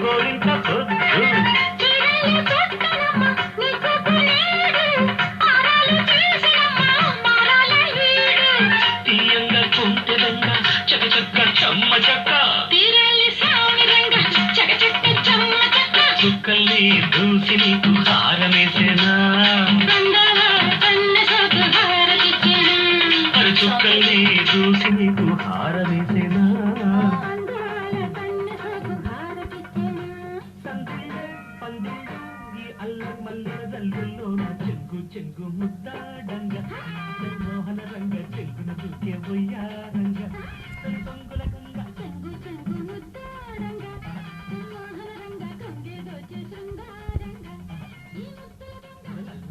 గోరింట పొద్దు తీయంగా కుంటెదంగా చక చక్క చమ్మ చక్క చుక్కల్ని దూసి నీకు హారమేసేనా మరి చుక్కల్ని దూసి నీకు హారమేసేనా చెంగు చెంగు ముద్దాడంగా మోహన రంగ చెంగున దూకే పోయారంగా తొంగుల గంగ చెంగు చెంగు ముద్దాడంగా మోహన రంగ కొంగే దోచే శృంగారంగా ఈ ముద్దుల రంగ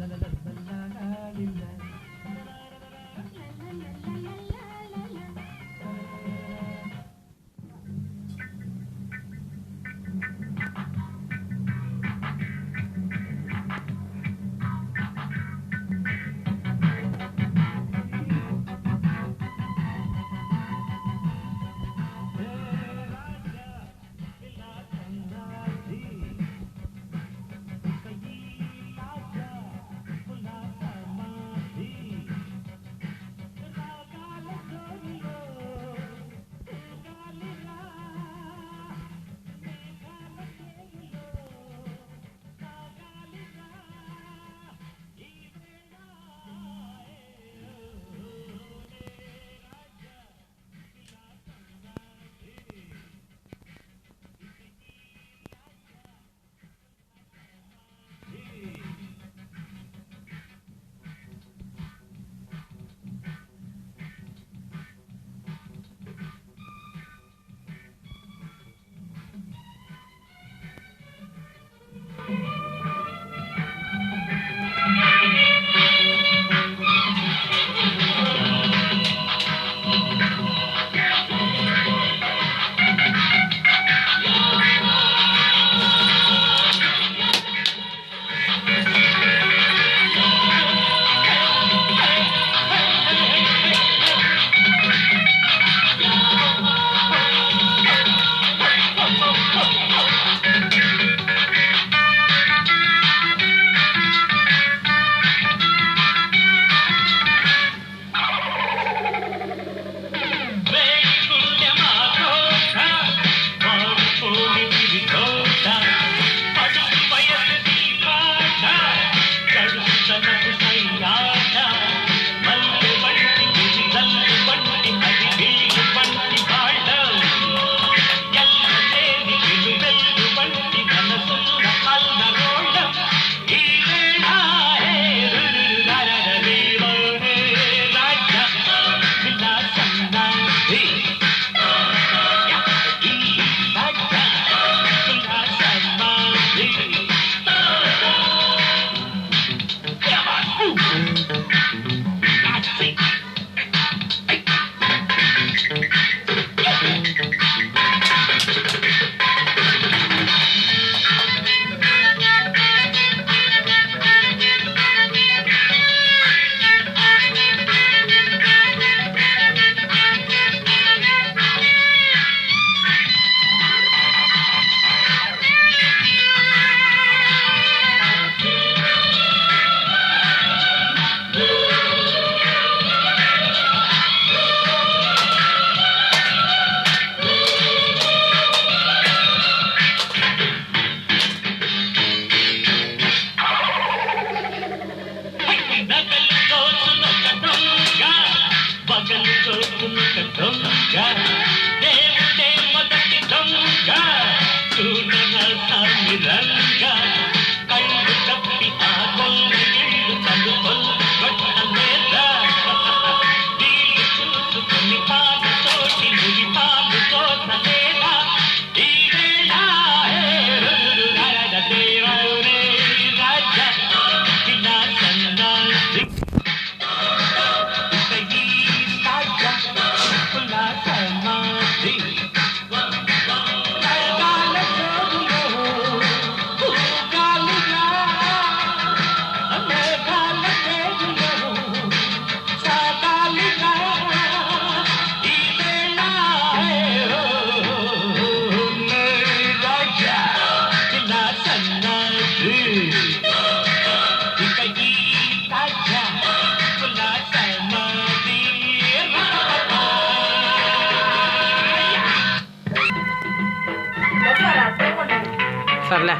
సర్లే.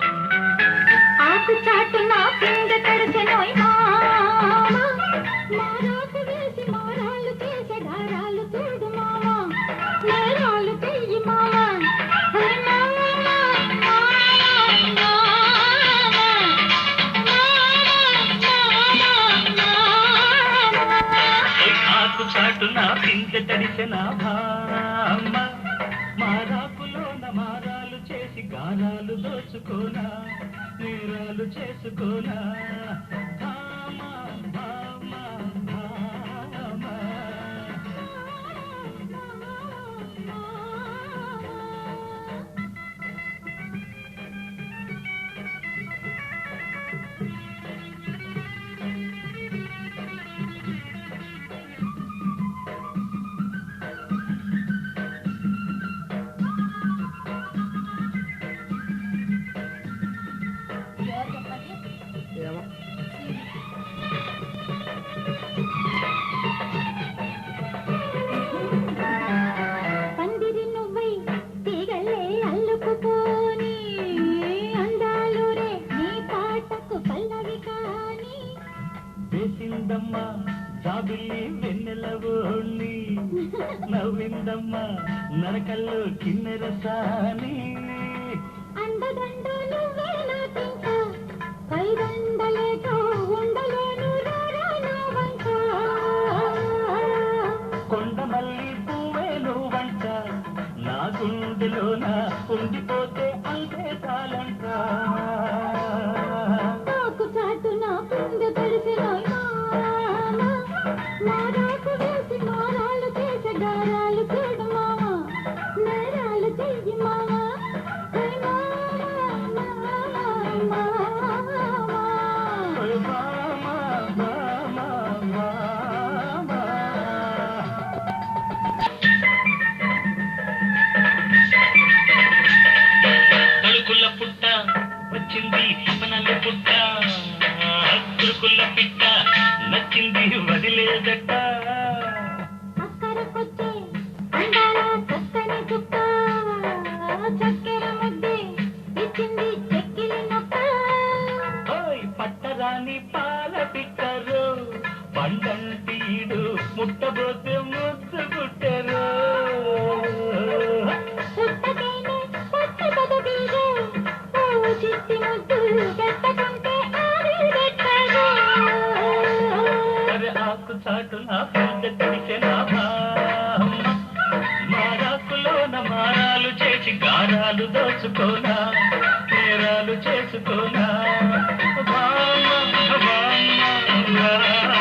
ఆకు చాటున పిండ తడిసెనోయ్ మారాకు వేసి మారాలు చేసే దారాలు చూడు మామా నేరాలు చెయ్యి మామా ఆకు చాటున పిందె తడిసిన భామ మారాకులోన మారాలు చేసి గారాలు దోచుకోనా నేరాలు చేసుకోనా భామ భామ భామ ఏమో పందిరి నువ్వై తీగలే అల్లుకుపోని అందాలు రే నీ పాటకు పల్లవి కాని వేసిందమ్మా జాబిల్లి వెన్నెలవోణ్ణి నవ్విందమ్మా నరకల్లో కిన్నెర సాని అండదండలు వేలాటించ పైదండలేక ఉండలేను రారావంట కొండమల్లి పువ్వేలు వంట నా గుండెలోన ఉండిపోతే అంతే చాలంట నాకు చాటున పిందె తడిసిన మారాకు వేసి మారాలు చేసే గారాలు చూడు మామా నేరాలు చెయ్యి మామా ఓయ్ భామ, భామ, భామ. తలుకుల పుట్ట వచ్చింది పనల పుట్ట కురుకుల పిట్ట నచ్చింది వదిలేదట అక్కరకొచ్చే అందాల చక్కని చుక్క చక్కెర ముద్దే ఇచ్చింది చెక్కిలి నొక్క ఓయ్ పట్టరాని పాల పిట్టరు పండంటీడు ముట్టబోతే ముద్దు పుట్టరు చుట్టకైనే పచ్చి పదవీరు ఓ చిట్టి ముద్దులు పెట్టకుంటే ఆవిడెట్టరు అరే ఆకు చాటున పిందె తడిసిన భామ మారాకులోన మారాలు చేసి గారాలు దోచుకోనా నేరాలు చేసుకోనా భామ భామ భామ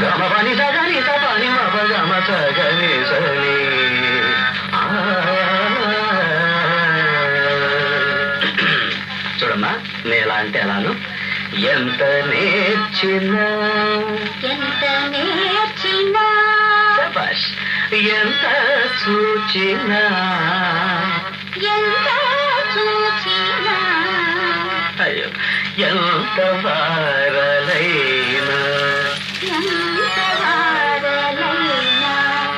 గమపని సగని సపని మపగమ సగని సని చూడమ్మా నేలా అంటే ఎలాను ఎంత నేర్చినా శభాష్ ఎంత చూచినా అయ్యో ఎంత వారలైనా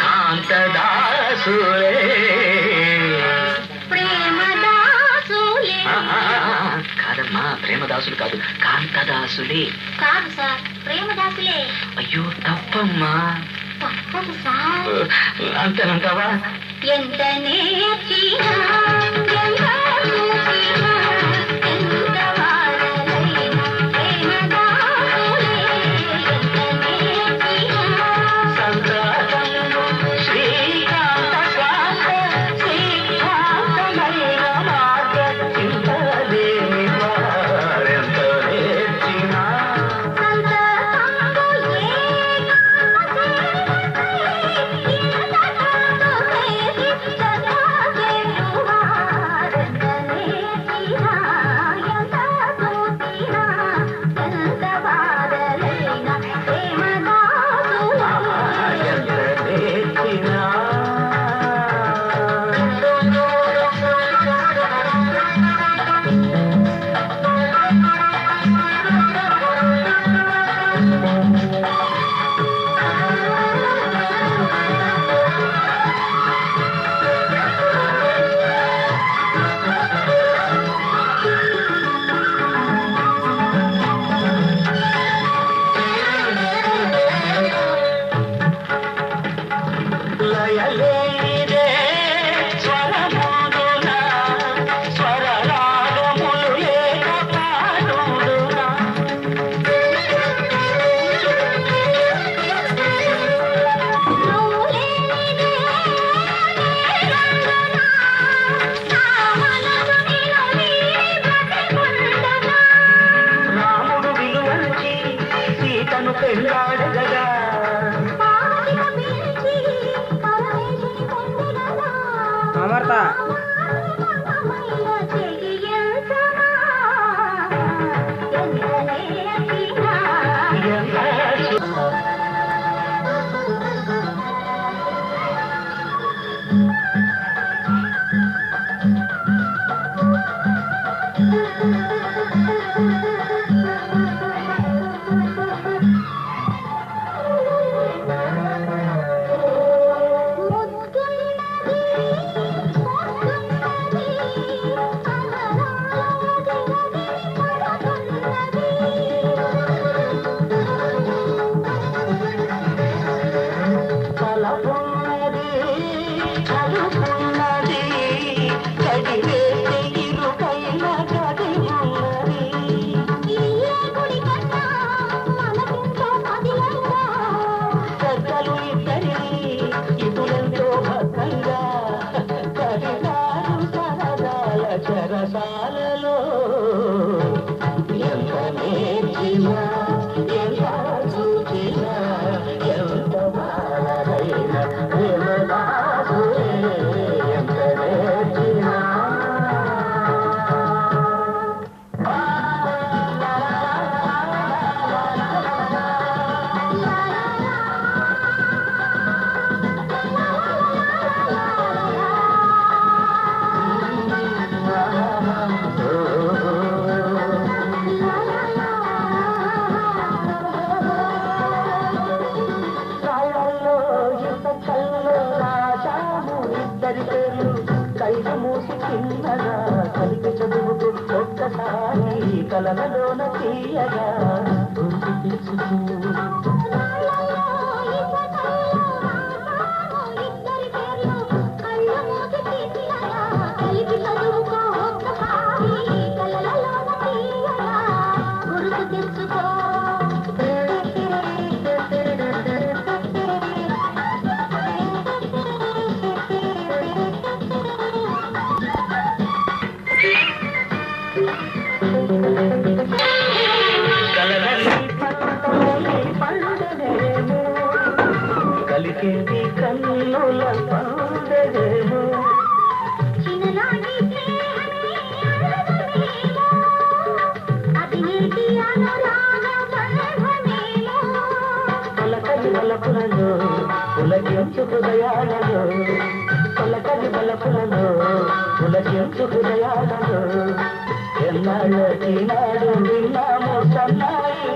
కాంతదాసులే కాదమ్మా ప్రేమదాసులు కాదు కాంతదాసులే. కాదు సార్, ప్రేమదాసులే. అయ్యో తప్పమ్మా. తప్పదు సార్. అంతేనంటావా? ఎంత నేర్చినా ఎంత చూసినా ఎంత వారలైనా ప్రేమదాసులే. ఎంత నేర్చినా సంతానము శ్రీకాంత కాంత శ్రీకాంతమైన మాట చింతలేని వారెంత నేర్చినా లయలేదే స్వరముదున స్వరరాగములు లేక పాడుదున రాముడు విలువంచి సీతను పెళ్ళాడగగా అమర్త కలపున్నది కలుపున్నది కడివేసే ఇరుకైన గది ఉన్నది పెద్దలు ఇద్దరిని ఇదులెంతో భద్రంగా కడిగారు సరదాల చెరసాలలో ఎంత నేర్చినా ఎంత చూచినా ఎంత బాలరైన ప్రేమదాసులే ఎంత నేర్చినా రాళ్ళల్లో ఇంత కల్లో రాశాము ఇద్దరి పేర్లు కైలు మూసి చిన్నగా కలిపి చదువుతూ ఒక్కసారి కలలలోన తీయగా గుర్తు తెచ్చుకో కలలని తొలకరి బలపులలో పులకించు హృదయాలలో తొలకరి బలపులలో పులకించు హృదయాలలో ఎన్నాళ్ళకి నాడు విన్నాము సన్నాయి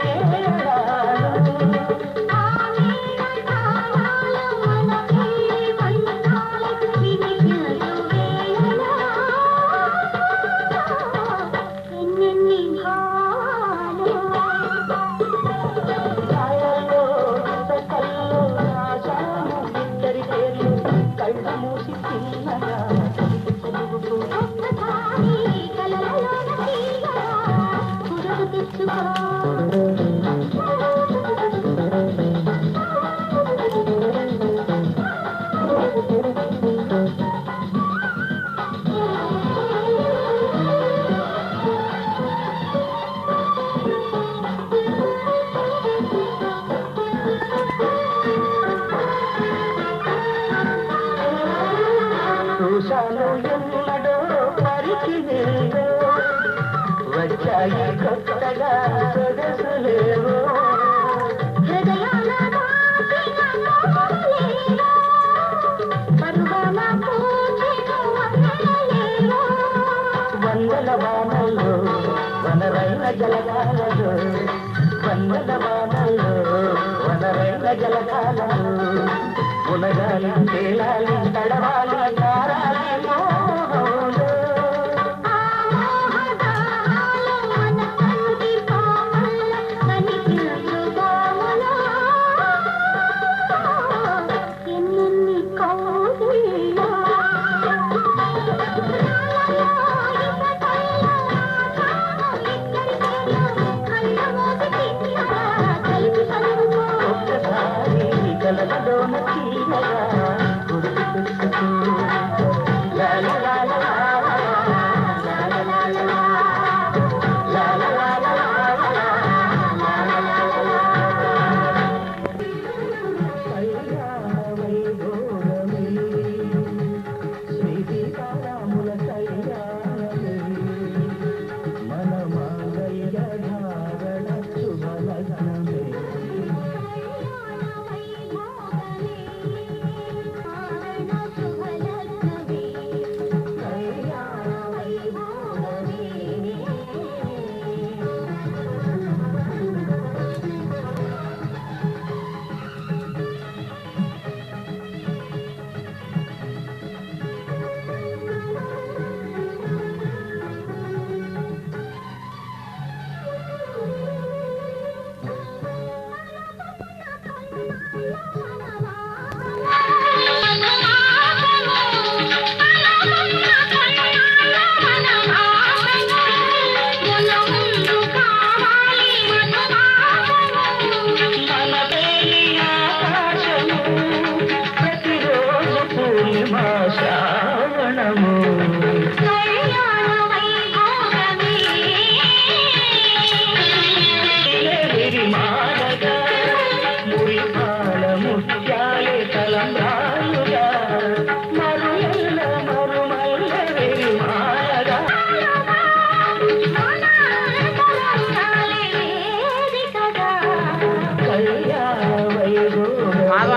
చూశాను ఎన్నడో పరిచినేవో వచ్చాయి కొత్తగా సొగసులేవో వందల వానల్లో వనరైన జలగాలలో వందల వానల్లో వనరైన జలగాలలో ఉనగాలి తేలాలి తడవాలి నారాలి మోహంలో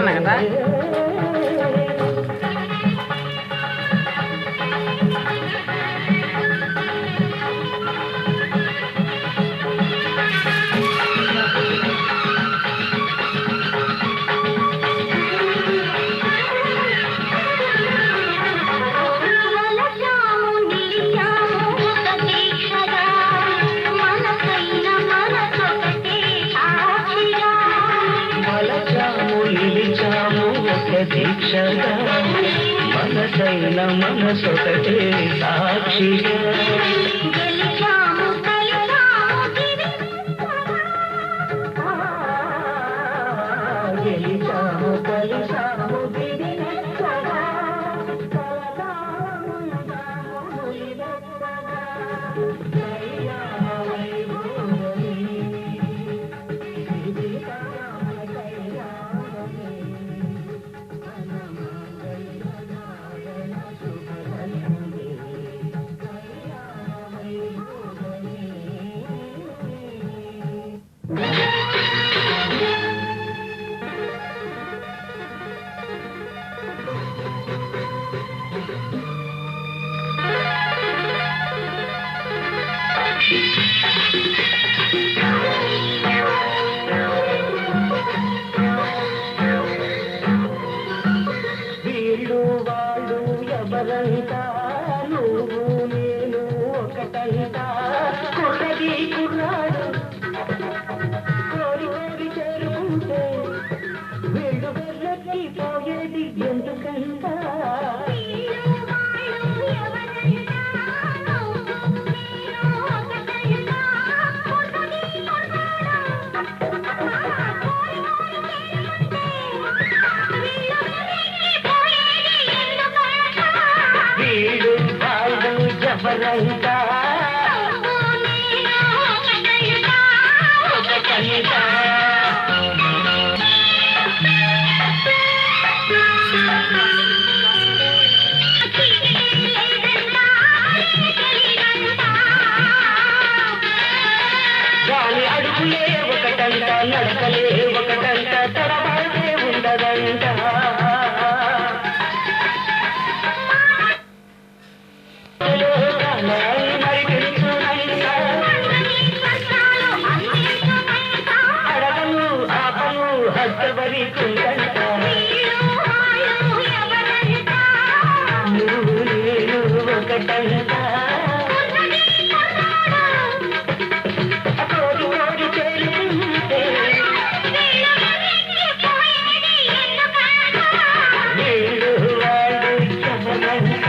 కదా దీక్షగా మనసైన మనసొకటే సాక్షిగా గెలిచాము కలిసాము దివినెచ్చగా కలదాము ములినెచ్చగా రెచ్చిపోయేది ఎందుకంట వీడు వాళ్ళు ఎవరంట ఒకటంట గాలి అడుగులే ఒకటంట నడకలే ఒకటంట తడబాటే ఉండదంట అడగను ఆపను హస్తవరి కుందంట నువ్వు నేను ఒకటంట కోడి కోడి చేరుకుంటే వీడు వాడు ఎవరంట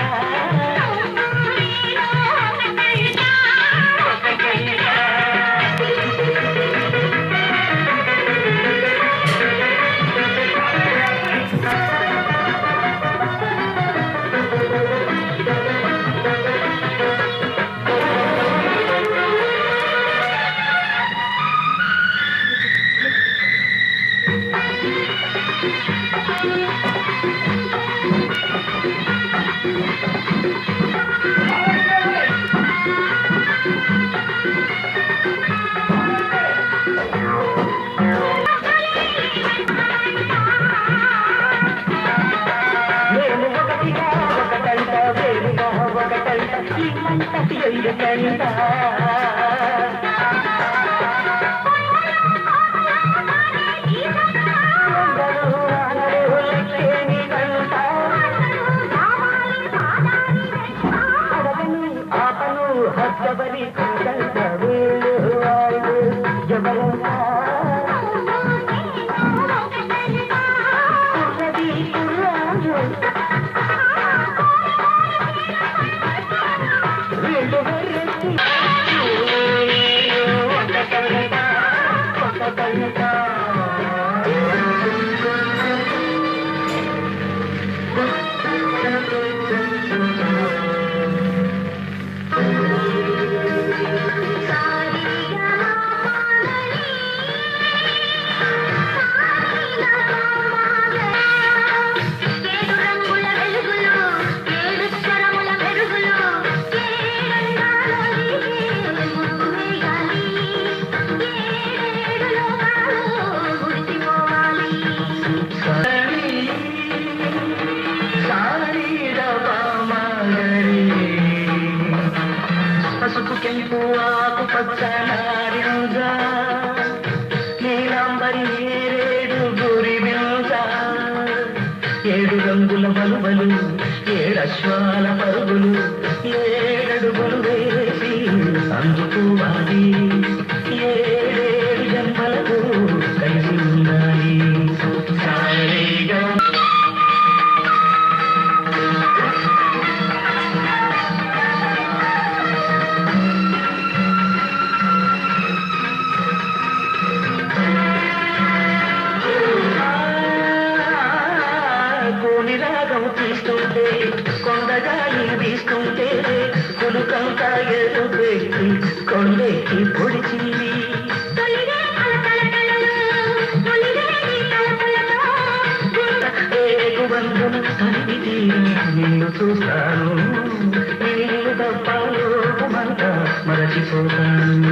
నేను ఒకటిగా ఒకటంట వేరుగా ఒకటంట ఇల్లంట ఎందుకంట అందరూ అనరు లక్ష్మీకంట అడగను ఆపను హస్తవరి కుందంట వీళ్ళు వాళ్ళు ఎవరంట కుర్రది కుర్రాడు వీళ్ళు వెర్రెత్తి ఒకటంట ఒకటంట పసుపు కెంపు ఆకు పచ్చ నారింజ నీలాంబరి నేరేడు గురి బింజ ఏడు రంగుల బలుబలు ఏడశ్వాల పరుగులు ఏడడుగులు వేసి అందుకోవాలి ఏడేడు జన్మలకు కలిసి ఉండాలి సారీగా రాగం తీస్తుంటే కొండగాలి వీస్తుంటే కులుకంతా ఎదుపెట్టి కొండెక్కి పొడిచింది ఏగుబంధం తనివి తీరా నిన్ను చూస్తాను నిన్ను తప్ప లోకమంతా మరచిపోతాను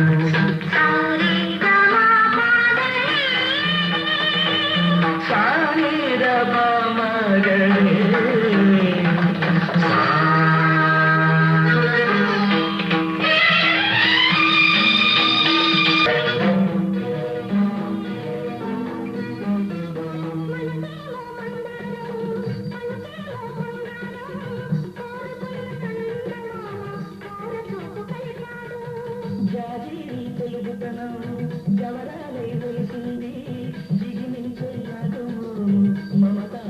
జాజీ తెలుగుతనం జవరాలై వెలిసింది జిగిమించే మమతా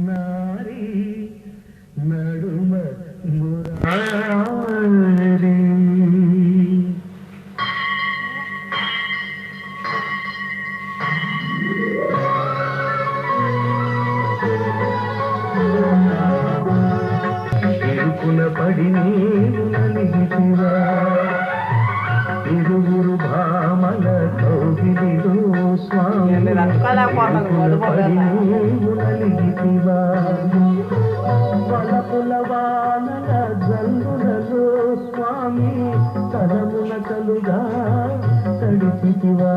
నారీ నడుమ మురారి ఇరుకున పడి నీవు నలిగితివా ఇరువురు భామల కౌగిలిలో స్వామి నలిగితివా వలపుల వానల జల్లులలో స్వామి తలమున కలుగా తడిపితివా